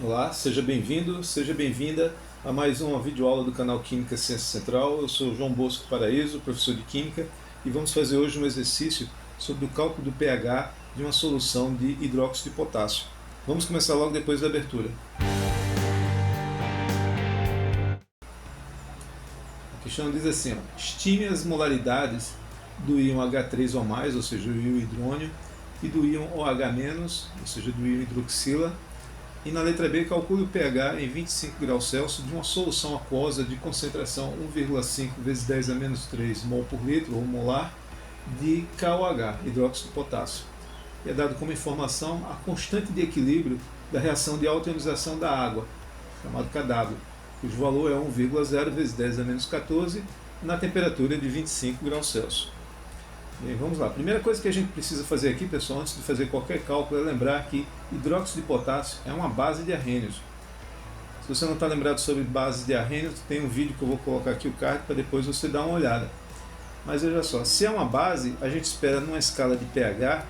Olá, seja bem-vindo, seja bem-vinda a mais uma videoaula do canal Química Ciência Central. Eu sou João Bosco Paraíso, professor de Química, e vamos fazer hoje um exercício sobre o cálculo do pH de uma solução de hidróxido de potássio. Vamos começar logo depois da abertura. A questão diz assim, estime as molaridades do íon H3O+, ou seja, o íon hidrônio, e do íon OH-, ou seja, do íon hidroxila. E na letra B, calcule o pH em 25 graus Celsius de uma solução aquosa de concentração 1,5 vezes 10 a menos 3 mol por litro, ou molar, de KOH, hidróxido de potássio. E é dado como informação a constante de equilíbrio da reação de autoionização da água, chamado KW, cujo valor é 1,0 vezes 10 a menos 14, na temperatura de 25 graus Celsius. Bem, vamos lá. A primeira coisa que a gente precisa fazer aqui, pessoal, antes de fazer qualquer cálculo, é lembrar que hidróxido de potássio é uma base de arrênios. Se você não está lembrado sobre bases de arrênios, tem um vídeo que eu vou colocar aqui o card para depois você dar uma olhada. Mas veja só, se é uma base, a gente espera numa escala de pH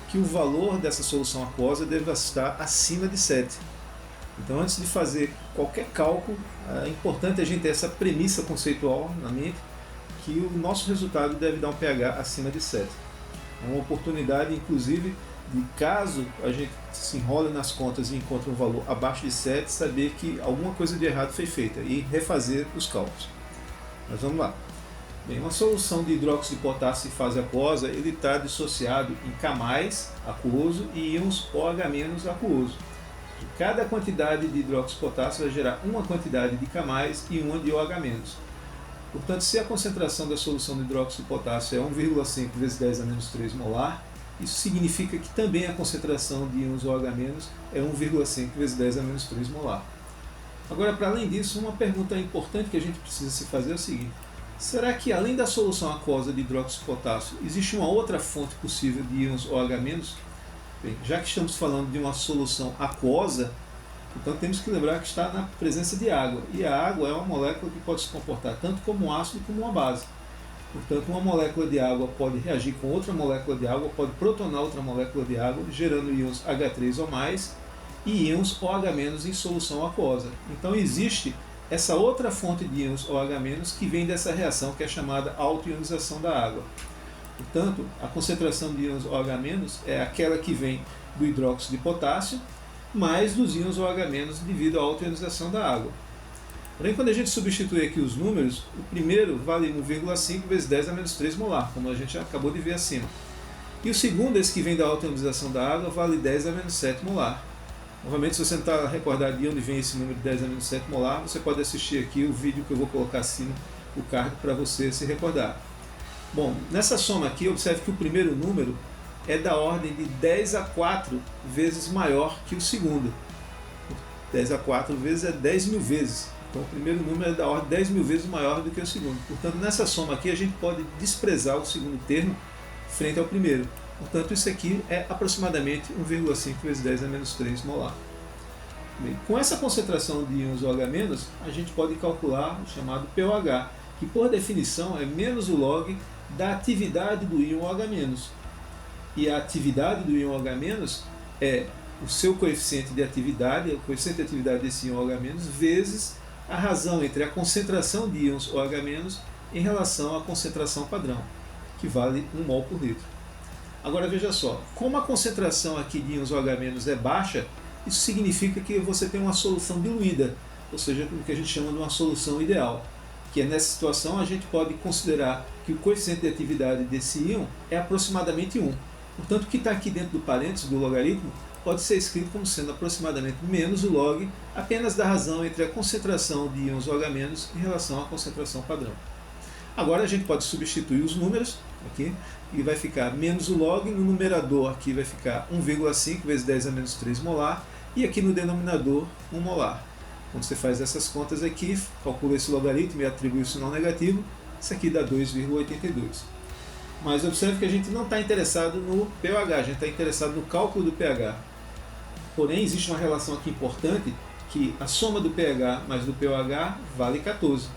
que o valor dessa solução aquosa deva estar acima de 7. Então, antes de fazer qualquer cálculo, é importante a gente ter essa premissa conceitual na mente, que o nosso resultado deve dar um pH acima de 7. É uma oportunidade, inclusive, de caso a gente se enrole nas contas e encontre um valor abaixo de 7, saber que alguma coisa de errado foi feita e refazer os cálculos. Mas vamos lá. Bem, uma solução de hidróxido de potássio em fase aquosa, ele está dissociado em K+, aquoso, e íons OH- aquoso. Cada quantidade de hidróxido de potássio vai gerar uma quantidade de K+, e uma de OH-. Portanto, se a concentração da solução de hidróxido de potássio é 1,5 vezes 10 a menos 3 molar, isso significa que também a concentração de íons OH- é 1,5 vezes 10 a menos 3 molar. Agora, para além disso, uma pergunta importante que a gente precisa se fazer é o seguinte: será que além da solução aquosa de hidróxido de potássio, existe uma outra fonte possível de íons OH-? Bem, já que estamos falando de uma solução aquosa, então temos que lembrar que está na presença de água. E a água é uma molécula que pode se comportar tanto como um ácido como uma base. Portanto, uma molécula de água pode reagir com outra molécula de água, pode protonar outra molécula de água, gerando íons H3O+, e íons OH- em solução aquosa. Então existe essa outra fonte de íons OH- que vem dessa reação que é chamada autoionização da água. Portanto, a concentração de íons OH- é aquela que vem do hidróxido de potássio, mais dos íons OH- devido à autoionização da água. Porém, quando a gente substitui aqui os números, o primeiro vale 1,5 vezes 10 a menos 3 molar, como a gente já acabou de ver acima. E o segundo, esse que vem da autoionização da água, vale 10 a menos 7 molar. Novamente, se você não está recordado de onde vem esse número de 10 a menos 7 molar, você pode assistir aqui o vídeo que eu vou colocar acima, o card, para você se recordar. Bom, nessa soma aqui, observe que o primeiro número é da ordem de 10 a 4 vezes maior que o segundo. 10 a 4 vezes é 10 mil vezes. Então o primeiro número é da ordem de 10 mil vezes maior do que o segundo. Portanto, nessa soma aqui a gente pode desprezar o segundo termo frente ao primeiro. Portanto, isso aqui é aproximadamente 1,5 vezes 10 a menos 3 molar. Bem, com essa concentração de íons OH-, a gente pode calcular o chamado pOH, que por definição é menos o log da atividade do íon OH-. E a atividade do íon OH- é o seu coeficiente de atividade, o coeficiente de atividade desse íon OH- vezes a razão entre a concentração de íons OH- em relação à concentração padrão, que vale 1 mol por litro. Agora veja só, como a concentração aqui de íons OH- é baixa, isso significa que você tem uma solução diluída, ou seja, o que a gente chama de uma solução ideal. Que é nessa situação a gente pode considerar que o coeficiente de atividade desse íon é aproximadamente 1. Portanto, o que está aqui dentro do parênteses do logaritmo pode ser escrito como sendo aproximadamente menos o log apenas da razão entre a concentração de íons OH- em relação à concentração padrão. Agora a gente pode substituir os números aqui e vai ficar menos o log, no numerador aqui vai ficar 1,5 vezes 10 a menos 3 molar e aqui no denominador 1 molar. Quando você faz essas contas aqui, calcula esse logaritmo e atribui o sinal negativo, isso aqui dá 2,82. Mas observe que a gente não está interessado no pH, a gente está interessado no cálculo do pH. Porém, existe uma relação aqui importante, que a soma do pH mais do pOH vale 14.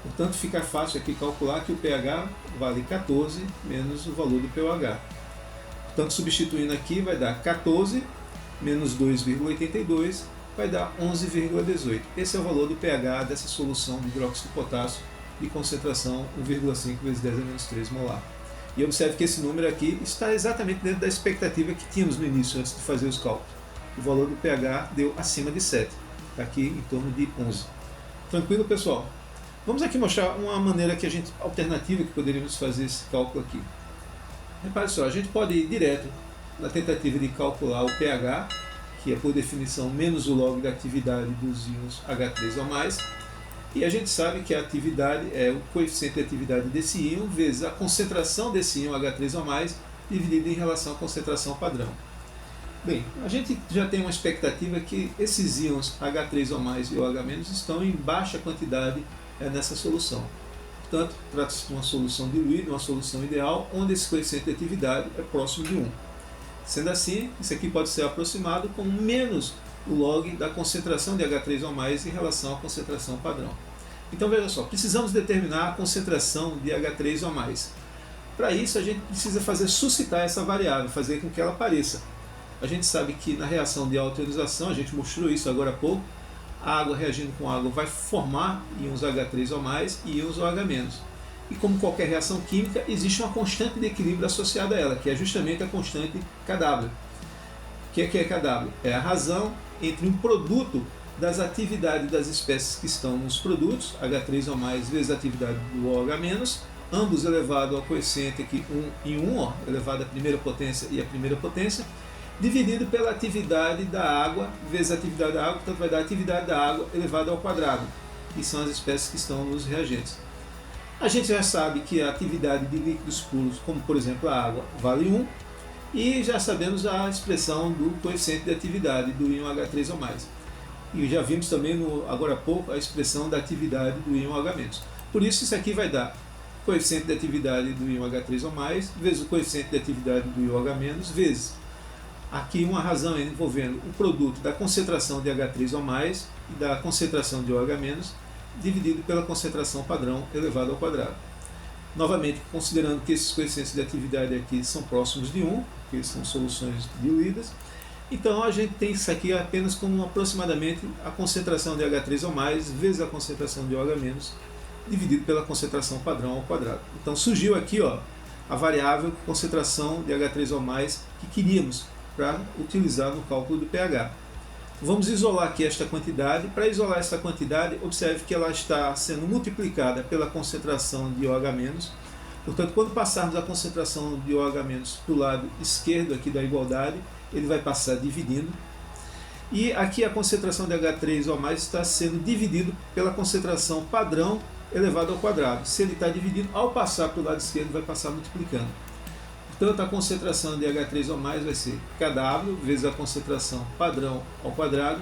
Portanto, fica fácil aqui calcular que o pH vale 14 menos o valor do pOH. Portanto, substituindo aqui, vai dar 14 menos 2,82 vai dar 11,18. Esse é o valor do pH dessa solução de hidróxido de potássio de concentração 1,5 vezes 10 a menos 3 molar. E observe que esse número aqui está exatamente dentro da expectativa que tínhamos no início, antes de fazer os cálculos. O valor do pH deu acima de 7, está aqui em torno de 11. Tranquilo, pessoal? Vamos aqui mostrar uma maneira alternativa que poderíamos fazer esse cálculo aqui. Repare só, a gente pode ir direto na tentativa de calcular o pH, que é por definição menos o log da atividade dos íons H3 ou mais, e a gente sabe que a atividade é o coeficiente de atividade desse íon vezes a concentração desse íon H3 ou mais dividido em relação à concentração padrão. Bem, a gente já tem uma expectativa que esses íons H3 ou mais e OH- estão em baixa quantidade nessa solução. Portanto, trata-se de uma solução diluída, uma solução ideal, onde esse coeficiente de atividade é próximo de 1. Sendo assim, isso aqui pode ser aproximado com menos o log da concentração de H3 ou mais em relação à concentração padrão. Então veja só, precisamos determinar a concentração de H3 ou mais. Para isso a gente precisa suscitar essa variável, fazer com que ela apareça. A gente sabe que na reação de auto-ionização, a gente mostrou isso agora há pouco, a água reagindo com água vai formar íons H3 ou mais e íons OH-. E como qualquer reação química, existe uma constante de equilíbrio associada a ela, que é justamente a constante Kw. O que é Kw? É a razão entre um produto das atividades das espécies que estão nos produtos, H3 ou mais vezes a atividade do OH-, ambos elevado ao coeficiente aqui 1 em 1, elevado à primeira potência e à primeira potência, dividido pela atividade da água vezes a atividade da água, portanto vai dar a atividade da água elevada ao quadrado, que são as espécies que estão nos reagentes. A gente já sabe que a atividade de líquidos puros, como por exemplo a água, vale 1, e já sabemos a expressão do coeficiente de atividade do íon H3 ou mais. E já vimos também agora há pouco a expressão da atividade do íon OH-. Por isso isso aqui vai dar coeficiente de atividade do íon H3 ou mais vezes o coeficiente de atividade do íon OH- vezes aqui uma razão envolvendo o produto da concentração de H3 ou mais e da concentração de OH- dividido pela concentração padrão elevado ao quadrado. Novamente, considerando que esses coeficientes de atividade aqui são próximos de 1, porque são soluções diluídas, então a gente tem isso aqui apenas como aproximadamente a concentração de H3 ou mais vezes a concentração de OH- dividido pela concentração padrão ao quadrado. Então surgiu aqui a variável concentração de H3 ou mais que queríamos para utilizar no cálculo do pH. Vamos isolar aqui esta quantidade. Para isolar essa quantidade, observe que ela está sendo multiplicada pela concentração de OH-. Portanto, quando passarmos a concentração de OH- para o lado esquerdo aqui da igualdade, ele vai passar dividindo. E aqui a concentração de H3 ou mais está sendo dividido pela concentração padrão elevado ao quadrado. Se ele está dividido, ao passar para o lado esquerdo, vai passar multiplicando. Portanto, a concentração de H3 ou mais vai ser Kw vezes a concentração padrão ao quadrado,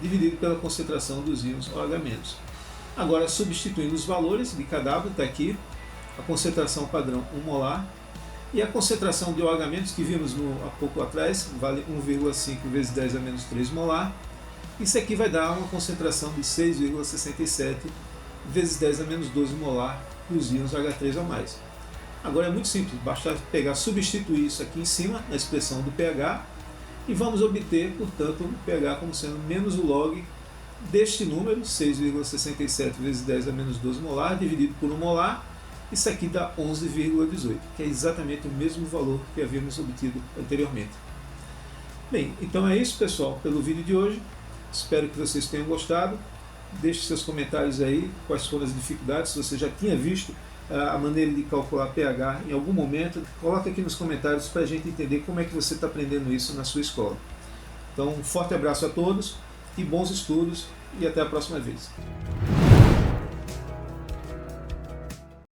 dividido pela concentração dos íons OH-. Agora, substituindo os valores de Kw, está aqui, a concentração padrão 1 molar, e a concentração de OH- que vimos há pouco atrás, vale 1,5 vezes 10 a menos 3 molar. Isso aqui vai dar uma concentração de 6,67 vezes 10 a menos 12 molar dos íons H3 ou mais. Agora é muito simples, basta substituir isso aqui em cima, na expressão do pH, e vamos obter, portanto, o pH como sendo menos o log deste número, 6,67 vezes 10 a menos 12 molar, dividido por 1 molar. Isso aqui dá 11,18, que é exatamente o mesmo valor que havíamos obtido anteriormente. Bem, então é isso, pessoal, pelo vídeo de hoje. Espero que vocês tenham gostado. Deixe seus comentários aí, quais foram as dificuldades, se você já tinha visto a maneira de calcular pH em algum momento. Coloque aqui nos comentários para a gente entender como é que você está aprendendo isso na sua escola. Então, um forte abraço a todos, e bons estudos, e até a próxima vez.